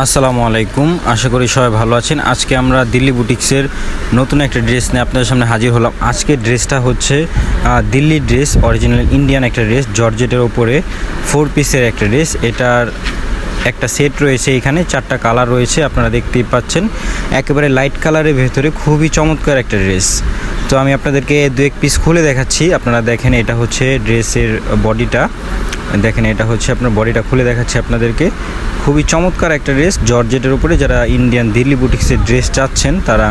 আসসালামু আলাইকুম, আশা করি সবাই ভালো আছেন। আজকে আমরা দিল্লি বুটিক্সের নতুন একটা ড্রেস নিয়ে আপনাদের সামনে হাজির হলাম। আজকের ড্রেসটা হচ্ছে দিল্লি ড্রেস, অরিজিনাল ইন্ডিয়ান একটা ড্রেস, জর্জেটের ওপরে 4 পিসের একটা ড্রেস। এটার একটা সেট রয়েছে, এখানে 4টা কালার রয়েছে, আপনারা দেখতেই পাচ্ছেন। একেবারে লাইট কালারের ভেতরে খুবই চমৎকার একটা ড্রেস। তো আমি আপনাদেরকে 2-1 পিস খুলে দেখাচ্ছি। আপনারা দেখেন, এটা হচ্ছে ড্রেসের বডিটা, দেখেন এটা হচ্ছে আপনার বডিটা খুলে দেখাচ্ছি আপনাদেরকে। খুবই চমৎকার একটা ড্রেস জর্জেটের উপরে। যারা ইন্ডিয়ান দিল্লি বুটিক্সের ড্রেস চাচ্ছেন তারা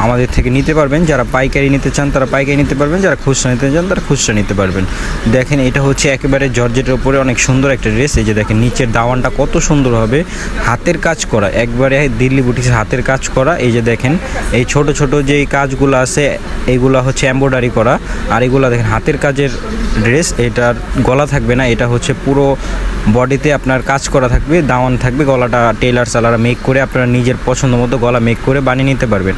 আমাদের থেকে নিতে পারবেন। যারা পাইকারি নিতে চান তারা পাইকারি নিতে পারবেন, যারা খুচরা নিতে চান তারা খুচরা নিতে পারবেন। দেখেন এটা হচ্ছে একেবারে জর্জেটের উপরে অনেক সুন্দর একটা ড্রেস। এই যে দেখেন নিচের দাওয়ানটা কত সুন্দর হবে, হাতের কাজ করা, একবারে দিল্লি বুটিক্সের হাতের কাজ করা। এই যে দেখেন এই ছোট ছোট যেই কাজগুলো আছে এইগুলো হচ্ছে এমব্রয়ডারি করা, আর এগুলো দেখেন হাতের কাজের ড্রেস। এটার গলা থাকবে না, এটা হচ্ছে পুরো বডিতে আপনার কাজ করা থাকবে, দাওয়ান থাকবে। গলাটা টেলার সালার মেক করে আপনারা নিজের পছন্দ মতো গলা মেক করে বানিয়ে নিতে পারবেন।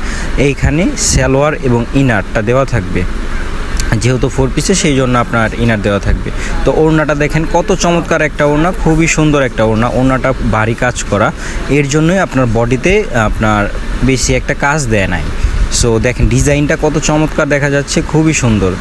এইখানে সালোয়ার এবং ইনারটা দেওয়া থাকবে, যেহেতু 4 পিসে সেই জন্য আপনার ইনার দেওয়া থাকবে। তো ওড়নাটা দেখেন কত চমৎকার একটা ওড়না, খুবই সুন্দর একটা ওড়না। ওড়নাটা ভারী কাজ করা, এর জন্যই আপনার বডিতে আপনার বেশি একটা কাজ দেয় নাই। সো দেখেন ডিজাইনটা কত চমৎকার দেখা যাচ্ছে, খুবই সুন্দর।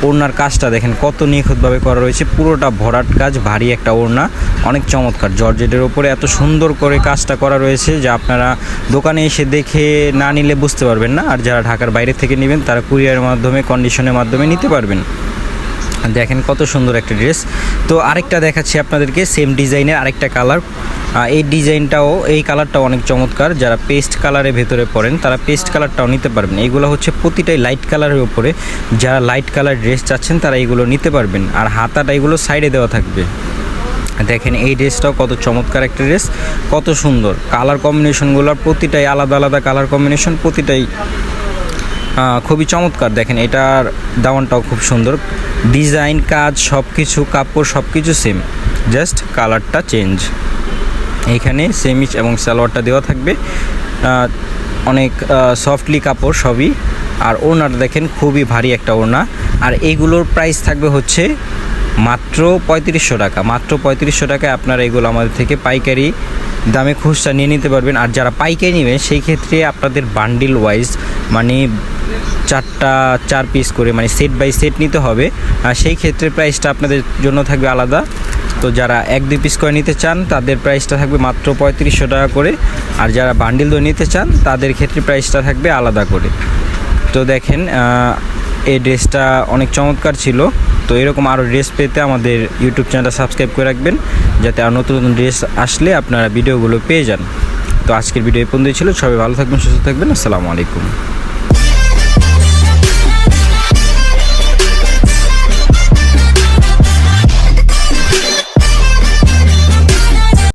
ওড়নার কাজটা দেখেন কত নিখুঁতভাবে করা রয়েছে, পুরোটা ভরাট কাজ, ভারী একটা ওড়না, অনেক চমৎকার। জর্জেটের ওপরে এত সুন্দর করে কাজটা করা রয়েছে যে আপনারা দোকানে এসে দেখে না নিলে বুঝতে পারবেন না। আর যারা ঢাকার বাইরে থেকে নেবেন তারা কুরিয়ারের মাধ্যমে, কন্ডিশনের মাধ্যমে নিতে পারবেন। দেখেন কত সুন্দর একটা ড্রেস। তো আরেকটা দেখাচ্ছি আপনাদেরকে, সেম ডিজাইনের আরেকটা কালার। এই ডিজাইনটাও, এই কালারটাও অনেক চমৎকার। যারা পেস্ট কালারের ভেতরে পড়েন তারা পেস্ট কালারটাও নিতে পারবেন। এইগুলো হচ্ছে প্রতিটাই লাইট কালারের উপরে। যারা লাইট কালার ড্রেস চাচ্ছেন তারা এইগুলো নিতে পারবেন। আর হাতাটা এগুলো সাইডে দেওয়া থাকবে। দেখেন এই ড্রেসটাও কত চমৎকার একটা ড্রেস, কত সুন্দর। কালার কম্বিনেশনগুলোর প্রতিটাই আলাদা আলাদা কালার কম্বিনেশন, প্রতিটাই খুবই চমৎকার। দেখেন এটার দাওয়ানটাও খুব সুন্দর, ডিজাইন, কাজ, সব কিছু, কাপড় সব কিছু সেম, জাস্ট কালারটা চেঞ্জ। এইখানে সেমিজ এবং সালোয়ারটা দেওয়া থাকবে, অনেক সফটলি কাপড় সবই। আর ওড়নাটা দেখেন খুবই ভারী একটা ওড়না। আর এইগুলোর প্রাইস থাকবে হচ্ছে মাত্র 3500 টাকা। মাত্র 3500 টাকায় আপনারা এগুলো আমাদের থেকে পাইকারি দামে খুচরা নিয়ে নিতে পারবেন। আর যারা পাইকারি নেবেন সেই ক্ষেত্রে আপনাদের বান্ডিল ওয়াইজ, মানে 4 পিস করে, মানে সেট বাই সেট নিতে হবে। আর সেই ক্ষেত্রে প্রাইসটা আপনাদের জন্য থাকবে আলাদা। তো যারা 1-2 পিস করে নিতে চান তাদের প্রাইসটা থাকবে মাত্র 3500 টাকা করে। আর যারা বান্ডিল ধরে নিতে চান তাদের ক্ষেত্রে প্রাইসটা থাকবে আলাদা করে। তো দেখেন এই ড্রেসটা অনেক চমৎকার ছিল। তো এরকম আরও ড্রেস পেতে আমাদের ইউটিউব চ্যানেলটা সাবস্ক্রাইব করে রাখবেন, যাতে আর নতুন নতুন ড্রেস আসলে আপনারা ভিডিওগুলো পেয়ে যান। তো আজকের ভিডিও এই পর্যন্তই ছিল। সবাই ভালো থাকবেন, সুস্থ থাকবেন। আসসালামু আলাইকুম।